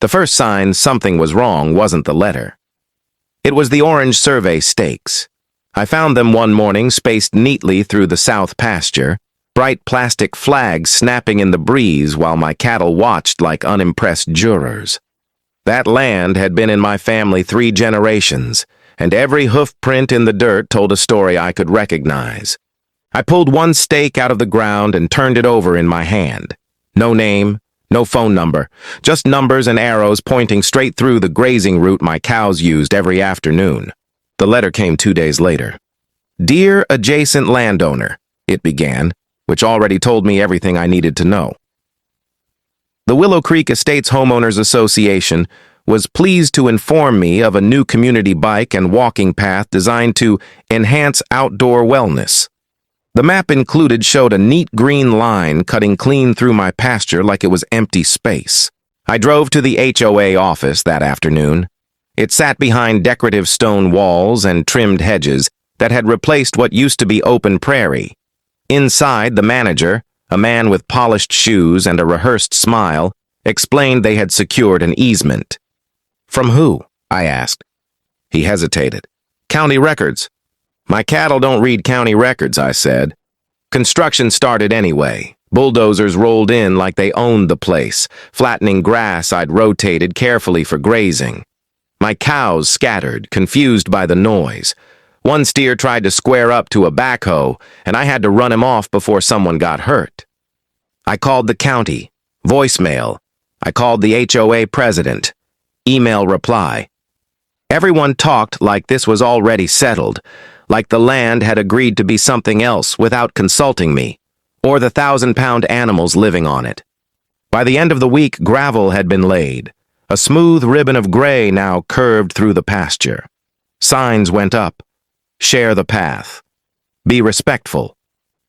The first sign something was wrong wasn't the letter. It was the orange survey stakes. I found them one morning spaced neatly through the south pasture, bright plastic flags snapping in the breeze while my cattle watched like unimpressed jurors. That land had been in my family 3 generations, and every hoof print in the dirt told a story I could recognize. I pulled one stake out of the ground and turned it over in my hand. No name, no phone number, just numbers and arrows pointing straight through the grazing route my cows used every afternoon. The letter came 2 days later. "Dear adjacent landowner," it began, which already told me everything I needed to know. The Willow Creek Estates Homeowners Association was pleased to inform me of a new community bike and walking path designed to enhance outdoor wellness. The map included showed a neat green line cutting clean through my pasture like it was empty space. I drove to the HOA office that afternoon. It sat behind decorative stone walls and trimmed hedges that had replaced what used to be open prairie. Inside, the manager, a man with polished shoes and a rehearsed smile, explained they had secured an easement. "From who?" I asked. He hesitated. "County records." "My cattle don't read county records," I said. Construction started anyway. Bulldozers rolled in like they owned the place, flattening grass I'd rotated carefully for grazing. My cows scattered, confused by the noise. One steer tried to square up to a backhoe, and I had to run him off before someone got hurt. I called the county. Voicemail. I called the HOA president. Email reply. Everyone talked like this was already settled, like the land had agreed to be something else without consulting me, or the 1,000-pound animals living on it. By the end of the week, gravel had been laid. A smooth ribbon of gray now curved through the pasture. Signs went up. Share the path. Be respectful.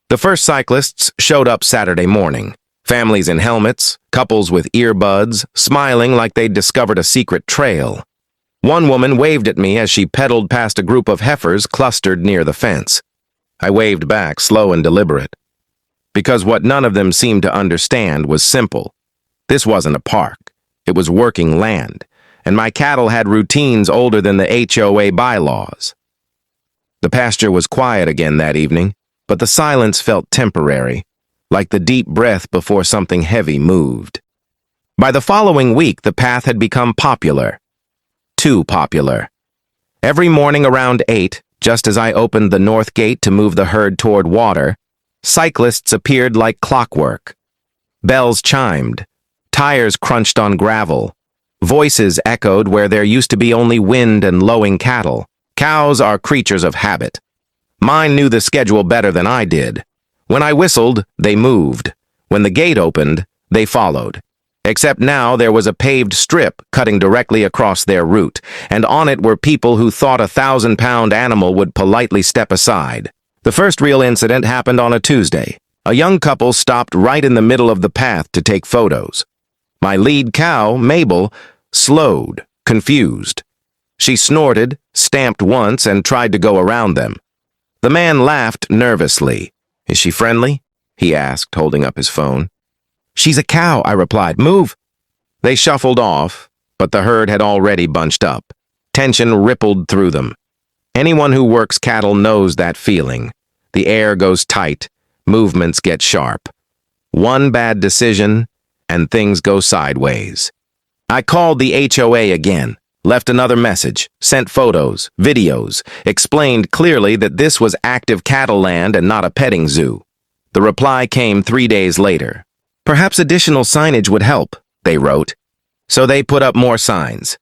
The first cyclists showed up Saturday morning. Families in helmets, couples with earbuds, smiling like they'd discovered a secret trail. One woman waved at me as she pedaled past a group of heifers clustered near the fence. I waved back, slow and deliberate. Because what none of them seemed to understand was simple. This wasn't a park. It was working land, and my cattle had routines older than the HOA bylaws. The pasture was quiet again that evening, but the silence felt temporary, like the deep breath before something heavy moved. By the following week, the path had become popular. Too popular. Every morning around 8, just as I opened the north gate to move the herd toward water, cyclists appeared like clockwork. Bells chimed. Tires crunched on gravel. Voices echoed where there used to be only wind and lowing cattle. Cows are creatures of habit. Mine knew the schedule better than I did. When I whistled, they moved. When the gate opened, they followed. Except now there was a paved strip cutting directly across their route, and on it were people who thought a 1,000-pound animal would politely step aside. The first real incident happened on a Tuesday. A young couple stopped right in the middle of the path to take photos. My lead cow, Mabel, slowed, confused. She snorted, stamped once, and tried to go around them. The man laughed nervously. "Is she friendly?" he asked, holding up his phone. "She's a cow," I replied. "Move." They shuffled off, but the herd had already bunched up. Tension rippled through them. Anyone who works cattle knows that feeling. The air goes tight, movements get sharp. One bad decision, and things go sideways. I called the HOA again, left another message, sent photos, videos, explained clearly that this was active cattle land and not a petting zoo. The reply came 3 days later. "Perhaps additional signage would help," they wrote. So they put up more signs.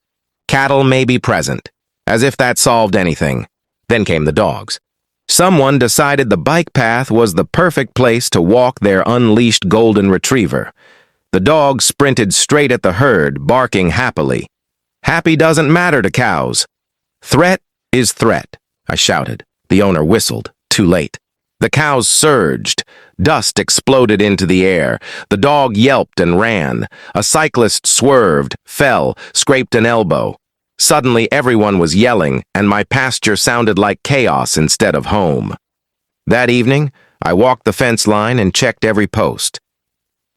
"Cattle may be present," as if that solved anything. Then came the dogs. Someone decided the bike path was the perfect place to walk their unleashed golden retriever. The dog sprinted straight at the herd, barking happily. Happy doesn't matter to cows. "Threat is threat," I shouted. The owner whistled, too late. The cows surged. Dust exploded into the air. The dog yelped and ran. A cyclist swerved, fell, scraped an elbow. Suddenly everyone was yelling, and my pasture sounded like chaos instead of home. That evening, I walked the fence line and checked every post.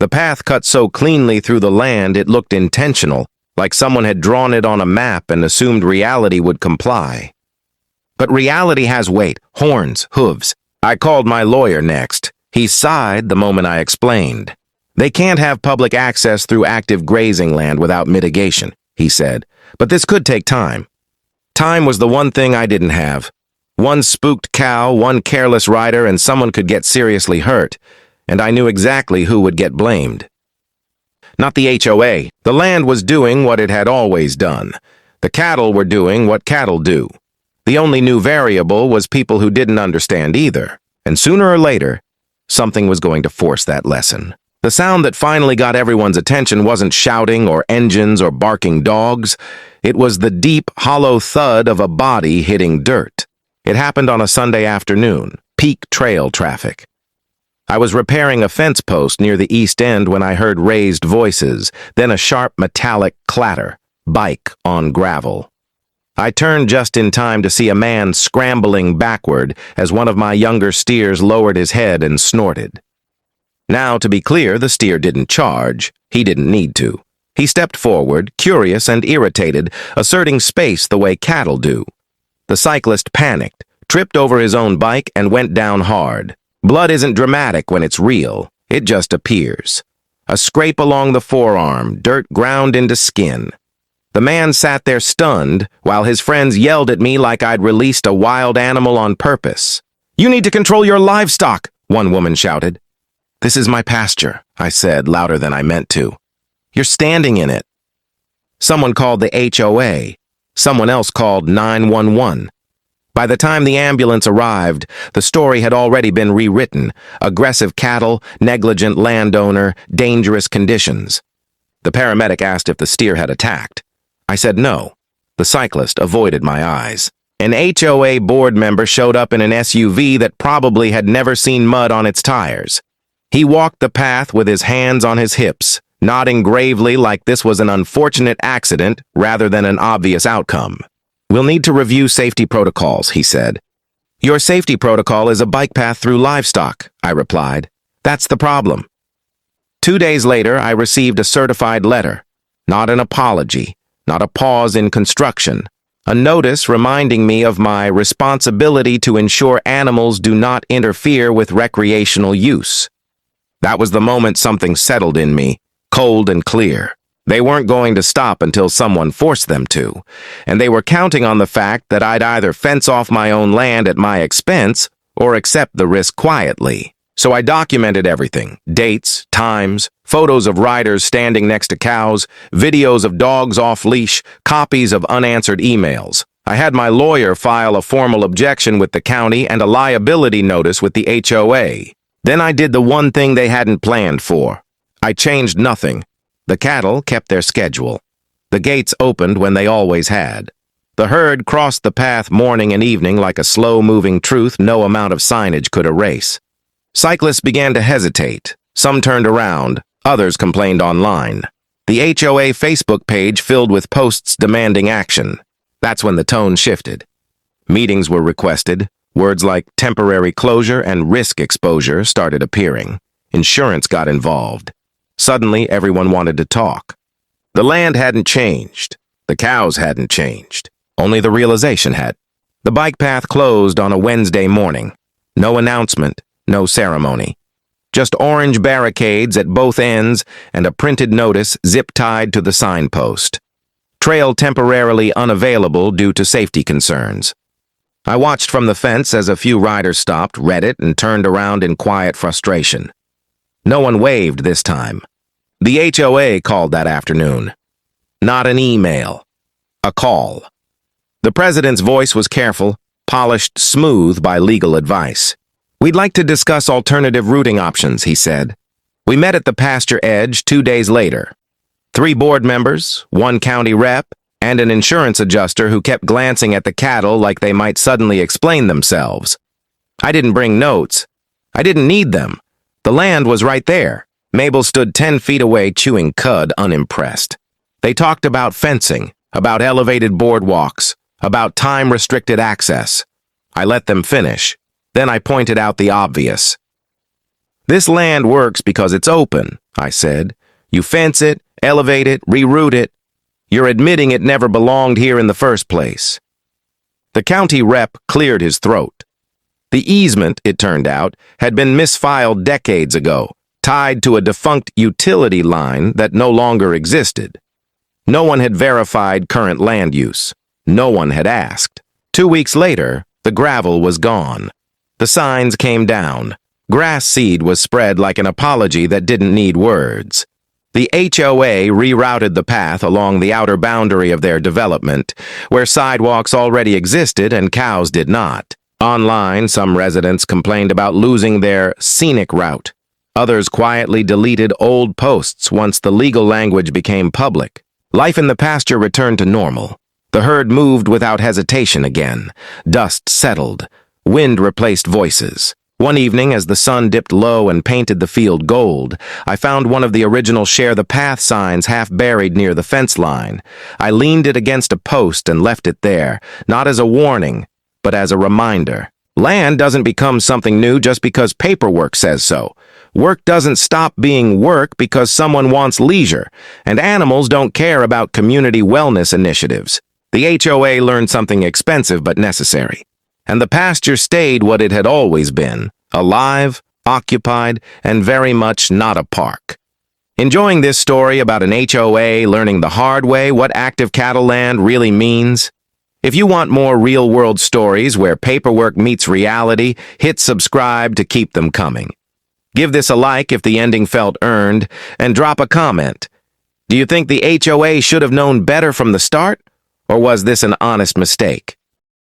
The path cut so cleanly through the land it looked intentional, like someone had drawn it on a map and assumed reality would comply. But reality has weight, horns, hooves. I called my lawyer next. He sighed the moment I explained. They can't have public access through active grazing land without mitigation, he said, but this could take time. Time was the one thing I didn't have. One spooked cow, one careless rider, and someone could get seriously hurt, and I knew exactly who would get blamed. Not the HOA. The land was doing what it had always done. The cattle were doing what cattle do. The only new variable was people who didn't understand either, and sooner or later, something was going to force that lesson. The sound that finally got everyone's attention wasn't shouting or engines or barking dogs. It was the deep, hollow thud of a body hitting dirt. It happened on a Sunday afternoon, peak trail traffic. I was repairing a fence post near the east end when I heard raised voices, then a sharp metallic clatter, bike on gravel. I turned just in time to see a man scrambling backward as one of my younger steers lowered his head and snorted. Now, to be clear, the steer didn't charge. He didn't need to. He stepped forward, curious and irritated, asserting space the way cattle do. The cyclist panicked, tripped over his own bike, and went down hard. Blood isn't dramatic when it's real. It just appears. A scrape along the forearm, dirt ground into skin. The man sat there stunned, while his friends yelled at me like I'd released a wild animal on purpose. "You need to control your livestock," one woman shouted. "This is my pasture," I said, louder than I meant to. "You're standing in it." Someone called the HOA. Someone else called 911. By the time the ambulance arrived, the story had already been rewritten. Aggressive cattle, negligent landowner, dangerous conditions. The paramedic asked if the steer had attacked. I said no. The cyclist avoided my eyes. An HOA board member showed up in an SUV that probably had never seen mud on its tires. He walked the path with his hands on his hips, nodding gravely like this was an unfortunate accident rather than an obvious outcome. "We'll need to review safety protocols," he said. "Your safety protocol is a bike path through livestock," I replied. "That's the problem." 2 days later, I received a certified letter. Not an apology, not a pause in construction. A notice reminding me of my responsibility to ensure animals do not interfere with recreational use. That was the moment something settled in me, cold and clear. They weren't going to stop until someone forced them to, and they were counting on the fact that I'd either fence off my own land at my expense or accept the risk quietly. So I documented everything: dates, times, photos of riders standing next to cows, videos of dogs off leash, copies of unanswered emails. I had my lawyer file a formal objection with the county and a liability notice with the HOA. Then I did the one thing they hadn't planned for. I changed nothing. The cattle kept their schedule. The gates opened when they always had. The herd crossed the path morning and evening like a slow-moving truth no amount of signage could erase. Cyclists began to hesitate. Some turned around. Others complained online. The HOA Facebook page filled with posts demanding action. That's when the tone shifted. Meetings were requested. Words like temporary closure and risk exposure started appearing. Insurance got involved. Suddenly, everyone wanted to talk. The land hadn't changed. The cows hadn't changed. Only the realization had. The bike path closed on a Wednesday morning. No announcement, no ceremony. Just orange barricades at both ends and a printed notice zip-tied to the signpost. Trail temporarily unavailable due to safety concerns. I watched from the fence as a few riders stopped, read it, and turned around in quiet frustration. No one waved this time. The HOA called that afternoon. Not an email. A call. The president's voice was careful, polished smooth by legal advice. "We'd like to discuss alternative routing options," he said. We met at the pasture edge 2 days later. 3 board members, 1 county rep, and an insurance adjuster who kept glancing at the cattle like they might suddenly explain themselves. I didn't bring notes. I didn't need them. The land was right there. Mabel stood 10 feet away chewing cud, unimpressed. They talked about fencing, about elevated boardwalks, about time-restricted access. I let them finish. Then I pointed out the obvious. "This land works because it's open," I said. "You fence it, elevate it, reroute it. You're admitting it never belonged here in the first place." The county rep cleared his throat. The easement, it turned out, had been misfiled decades ago, tied to a defunct utility line that no longer existed. No one had verified current land use. No one had asked. 2 weeks later, the gravel was gone. The signs came down. Grass seed was spread like an apology that didn't need words. The HOA rerouted the path along the outer boundary of their development, where sidewalks already existed and cows did not. Online, some residents complained about losing their scenic route. Others quietly deleted old posts once the legal language became public. Life in the pasture returned to normal. The herd moved without hesitation again. Dust settled. Wind replaced voices. One evening, as the sun dipped low and painted the field gold, I found one of the original Share the Path signs half buried near the fence line. I leaned it against a post and left it there, not as a warning, but as a reminder. Land doesn't become something new just because paperwork says so. Work doesn't stop being work because someone wants leisure, and animals don't care about community wellness initiatives. The HOA learned something expensive but necessary. And the pasture stayed what it had always been, alive, occupied, and very much not a park. Enjoying this story about an HOA learning the hard way what active cattle land really means? If you want more real-world stories where paperwork meets reality, hit subscribe to keep them coming. Give this a like if the ending felt earned, and drop a comment. Do you think the HOA should have known better from the start, or was this an honest mistake?